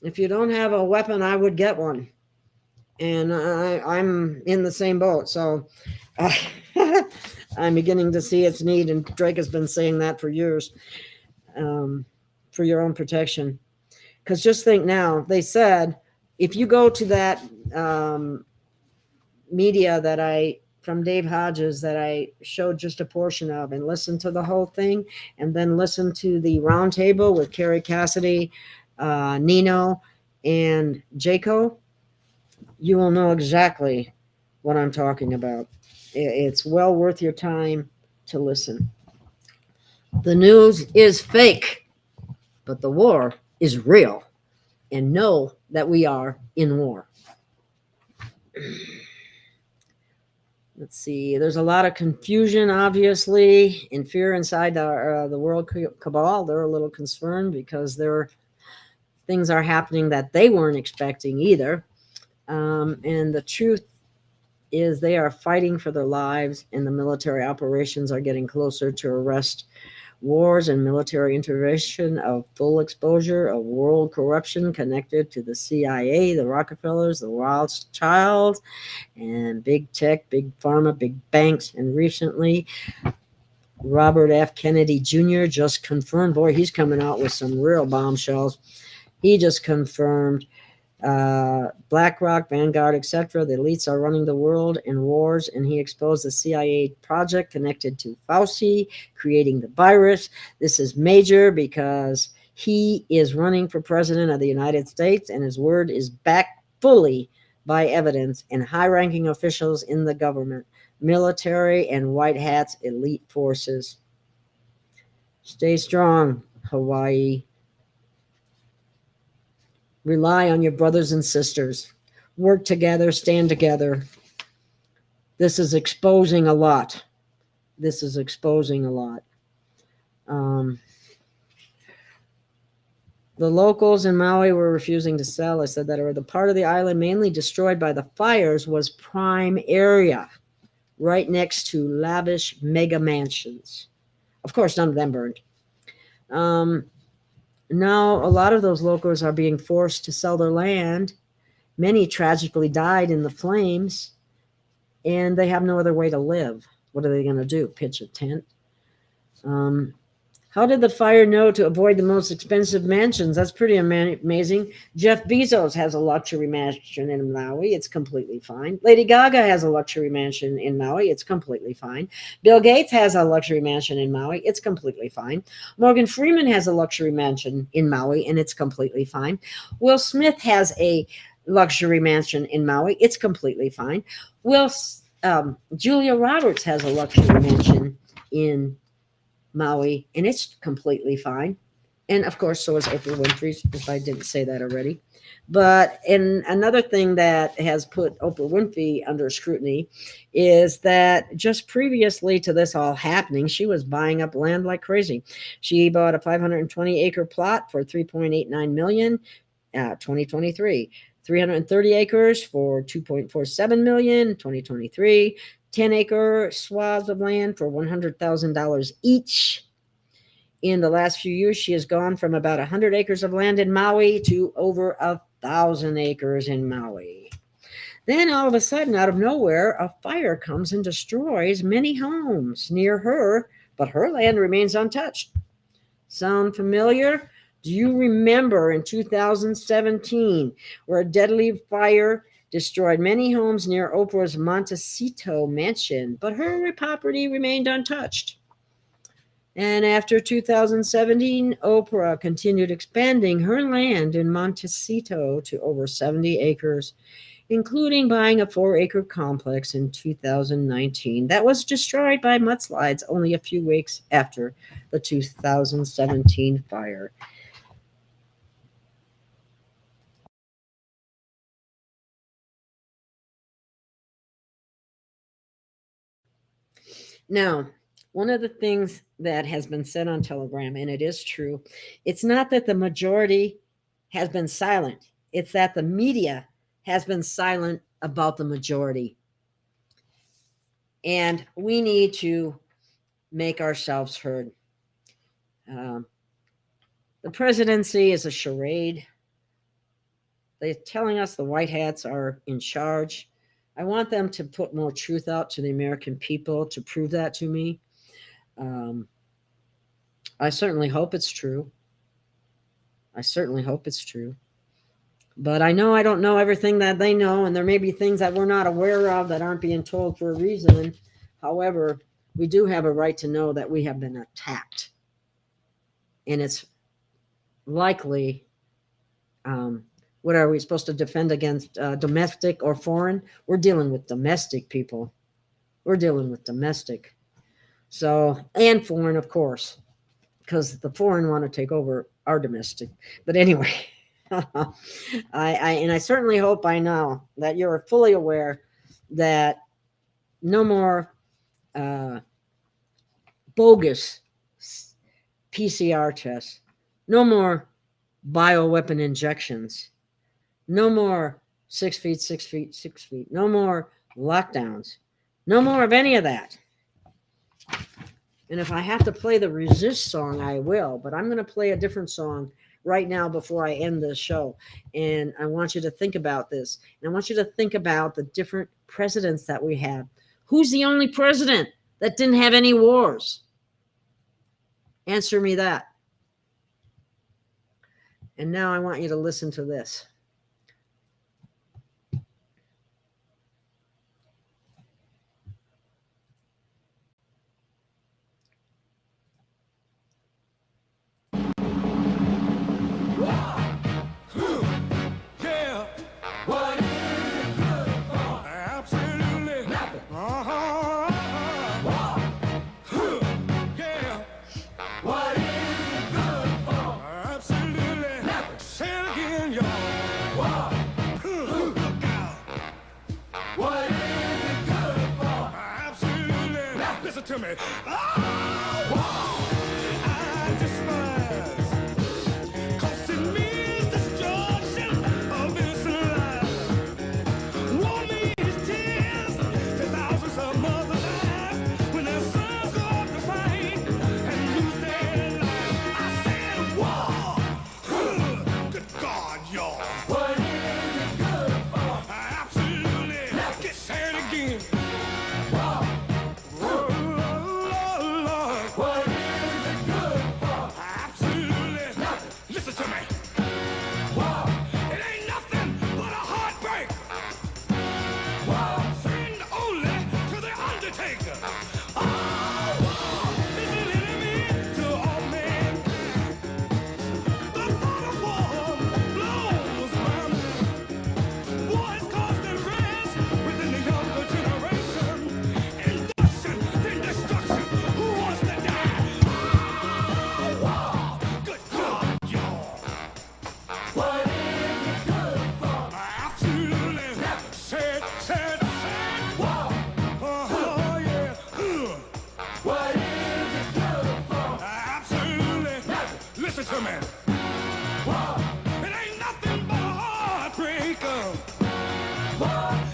S3: If you don't have a weapon, I would get one. And I'm in the same boat. So I'm beginning to see its need. And Drake has been saying that for years, for your own protection. Because just think now, they said, if you go to that media that I from Dave Hodges that I showed just a portion of, and listen to the whole thing, and then listen to the roundtable with Carrie Cassidy, Nino, and Jaco, you will know exactly what I'm talking about. It's well worth your time to listen. The news is fake, but the war is real. And know that we are in war. Let's see. There's a lot of confusion, obviously, and fear inside the world cabal. They're a little concerned because things are happening that they weren't expecting either. And the truth is they are fighting for their lives, and the military operations are getting closer to arrest wars and military intervention of full exposure of world corruption connected to the CIA, the Rockefellers, the Rothschilds, and big tech, big pharma, big banks. And recently, Robert F. Kennedy Jr. just confirmed, boy, he's coming out with some real bombshells. He just confirmed BlackRock, Vanguard, etc. The elites are running the world in wars, and he exposed the CIA project connected to Fauci creating the virus. This is major because he is running for president of the United States, and his word is backed fully by evidence and high-ranking officials in the government, military, and white hats elite forces. Stay strong, Hawaii. Rely on your brothers and sisters. Work together, stand together. This is exposing a lot. This is exposing a lot. The locals in Maui were refusing to sell. I said that, or the part of the island mainly destroyed by the fires was prime area, right next to lavish mega mansions. Of course, none of them burned. Now, a lot of those locals are being forced to sell their land. Many tragically died in the flames, and they have no other way to live. What are they going to do? Pitch a tent? How did the fire know to avoid the most expensive mansions? That's pretty amazing. Jeff Bezos has a luxury mansion in Maui. It's completely fine. Lady Gaga has a luxury mansion in Maui. It's completely fine. Bill Gates has a luxury mansion in Maui. It's completely fine. Morgan Freeman has a luxury mansion in Maui, and it's completely fine. Will Smith has a luxury mansion in Maui. It's completely fine. Julia Roberts has a luxury mansion in Maui, and it's completely fine. And of course, so is Oprah Winfrey's, if I didn't say that already. But in another thing that has put Oprah Winfrey under scrutiny is that just previously to this all happening, she was buying up land like crazy. She bought a 520-acre plot for $3.89 million, 2023. 330 acres for $2.47 million, 2023. 10-acre swaths of land for $100,000 each. In the last few years, she has gone from about 100 acres of land in Maui to over 1,000 acres in Maui. Then all of a sudden, out of nowhere, a fire comes and destroys many homes near her, but her land remains untouched. Sound familiar? Do you remember in 2017 where a deadly fire destroyed many homes near Oprah's Montecito mansion, but her property remained untouched? And after 2017, Oprah continued expanding her land in Montecito to over 70 acres, including buying a 4-acre complex in 2019 that was destroyed by mudslides only a few weeks after the 2017 fire. Now, one of the things that has been said on Telegram, and it is true, it's not that the majority has been silent. It's that the media has been silent about the majority. And we need to make ourselves heard. The presidency is a charade. They're telling us the white hats are in charge. I want them to put more truth out to the American people to prove that to me. I certainly hope it's true. I certainly hope it's true. But I know I don't know everything that they know, and there may be things that we're not aware of that aren't being told for a reason. However, we do have a right to know that we have been attacked. And it's likely, what are we supposed to defend against, domestic or foreign? We're dealing with domestic people. We're dealing with domestic. So, and foreign, of course, because the foreign want to take over our domestic. But anyway, I certainly hope by now that you're fully aware that no more bogus PCR tests, no more bioweapon injections, no more 6 feet, 6 feet, 6 feet, no more lockdowns, no more of any of that. And if I have to play the resist song, I will, but I'm going to play a different song right now before I end the show. And I want you to think about this. And I want you to think about the different presidents that we have. Who's the only president that didn't have any wars? Answer me that. And now I want you to listen to this.
S1: To me. I despise, 'cause it means destruction of innocent lives. War means tears to thousands of mothers' eyes when their sons go off to fight and lose their lives. I said war. Good God, y'all. What is it good for? Absolutely. Get said again. To me. It ain't nothing but a heartbreaker.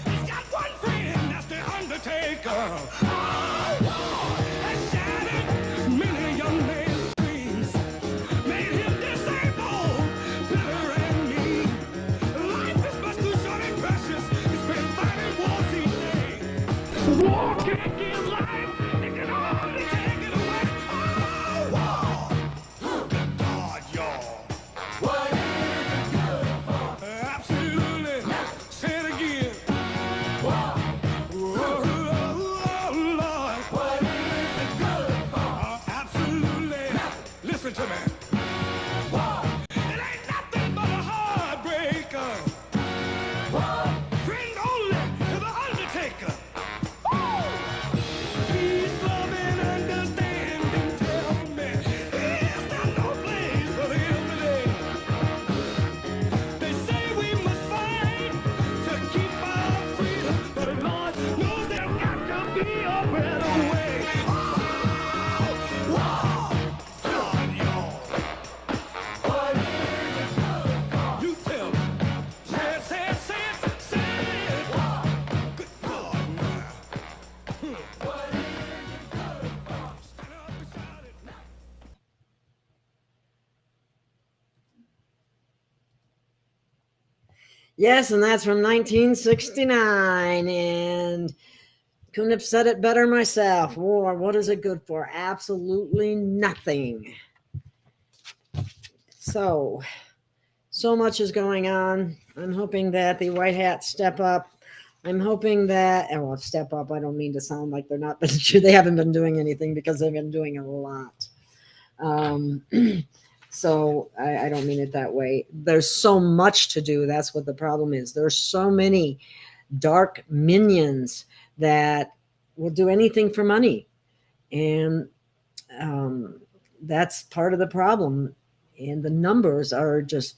S1: He's got one friend, that's the Undertaker. Has shattered many a young man's dreams, made him disabled, bitter and mean. Life is much too short and precious. He's been fighting wars each day. War can't give life, it can only take it away. Oh, war. What is it good for? Absolutely. Say it again. Wow. Oh, Lord. What is it good for? Absolutely. Listen to me. Wow. It ain't nothing but a heartbreaker. Wow. Friend only to the Undertaker. Woo. Peace, love, and understanding. Tell me, is there no place for the infidel? They say we must fight to keep our freedom, but Lord knows there's got to be a better way. Oh, wow, God, y'all. What is it good for? You tell me. Say it, say it, say it, say it. Wow. Good God, now. What is it good for? Stand up and shout it. Yes, and that's from 1969, and couldn't have said it better myself. War, what is it good for? Absolutely nothing. So
S3: So much is going on. I'm hoping that the white hats step up. I'm hoping that, and well, step up, I don't mean to sound like they're not, but they haven't been doing anything because they've been doing a lot. So I don't mean it that way. There's so much to do. That's what the problem is. There's so many dark minions that will do anything for money. And that's part of the problem. And the numbers are just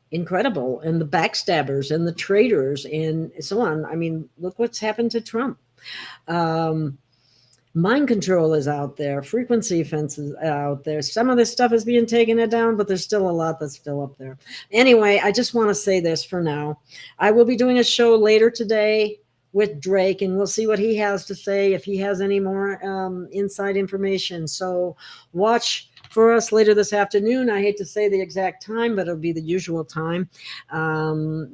S3: incredible. And the backstabbers and the traitors and so on. I mean, look what's happened to Trump. Mind control is out there. Frequency fences out there. Some of this stuff is being taken down, but there's still a lot that's still up there. Anyway, I just want to say this for now. I will be doing a show later today with Drake, and we'll see what he has to say, if he has any more inside information. So watch for us later this afternoon. I hate to say the exact time, but it'll be the usual time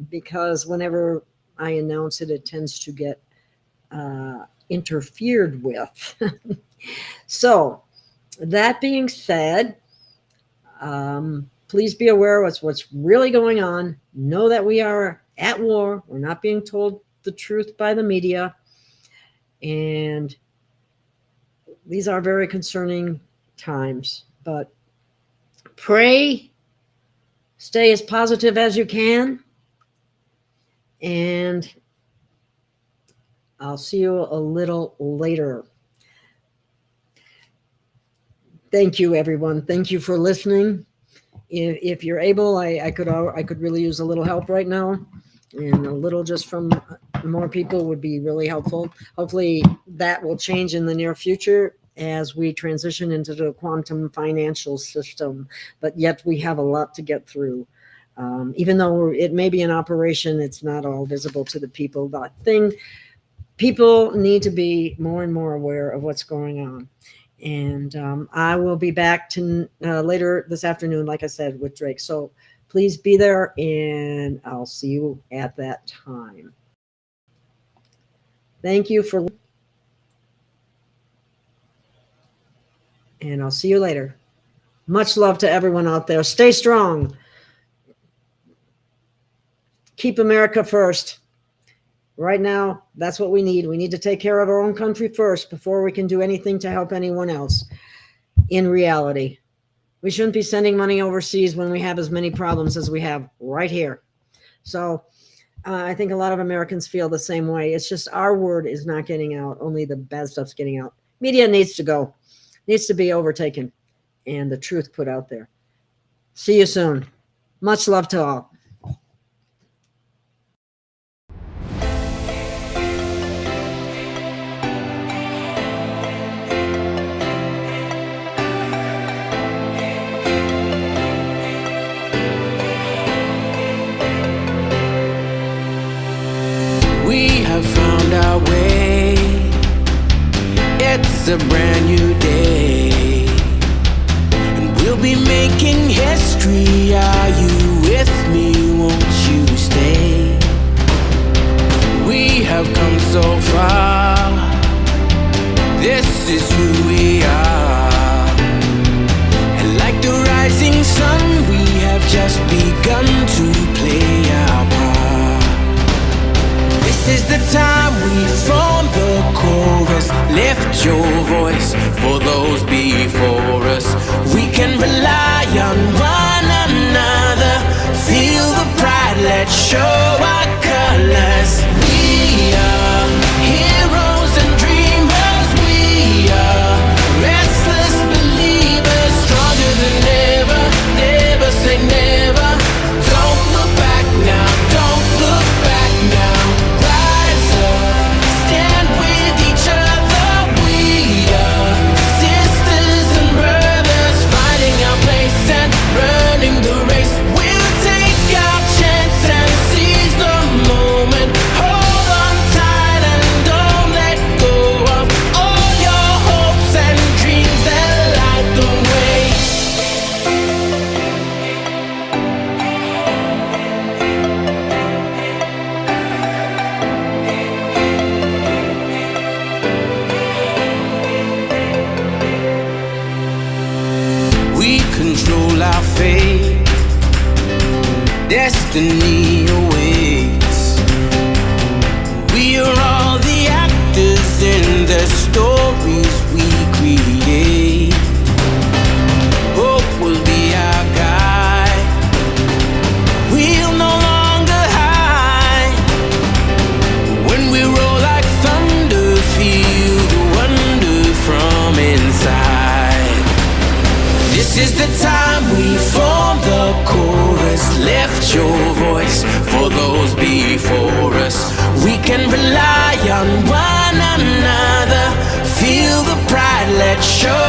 S3: because whenever I announce it, it tends to get interfered with. So that being said, please be aware of what's really going on. Know that we are at war. We're not being told the truth by the media. And these are very concerning times, but pray, stay as positive as you can, and I'll see you a little later. Thank you, everyone. Thank you for listening. If you're able, I could really use a little help right now, and a little just from more people would be really helpful. Hopefully that will change in the near future as we transition into the quantum financial system, but yet we have a lot to get through. Even though it may be an operation, it's not all visible to the people. The thing, people need to be more and more aware of what's going on. And I will be back to later this afternoon, like I said, with Drake. So please be there, and I'll see you at that time. Thank you for, and I'll see you later. Much love to everyone out there. Stay strong. Keep America first. Right now, that's what we need. We need to take care of our own country first before we can do anything to help anyone else. In reality, we shouldn't be sending money overseas when we have as many problems as we have right here. So I think a lot of Americans feel the same way. It's just our word is not getting out. Only the bad stuff's getting out. Media needs to go, needs to be overtaken, and the truth put out there. See you soon. Much love to all.
S1: We have found our way. It's a brand new day, and we'll be making history. Are you with me? Won't you stay? We have come so far. This is who we are. And like the rising sun, we have just begun to play our part. This is the time we form the chorus. Lift your voice for those before us. We can rely on one another. Feel the pride, let's show our colors. We are heroes and dreamers. We are restless believers. Stronger than ever. Never say never. Don't look back now. Don't look back now. Running the race, we'll take our chance and seize the moment. destiny awaits. We are all the actors in the stories we create. Hope will be our guide. We'll no longer hide. When we roll like thunder, feel the wonder from inside. This is the time we form the chorus. Lift your voice for those before us. We can rely on one another. Feel the pride, let's show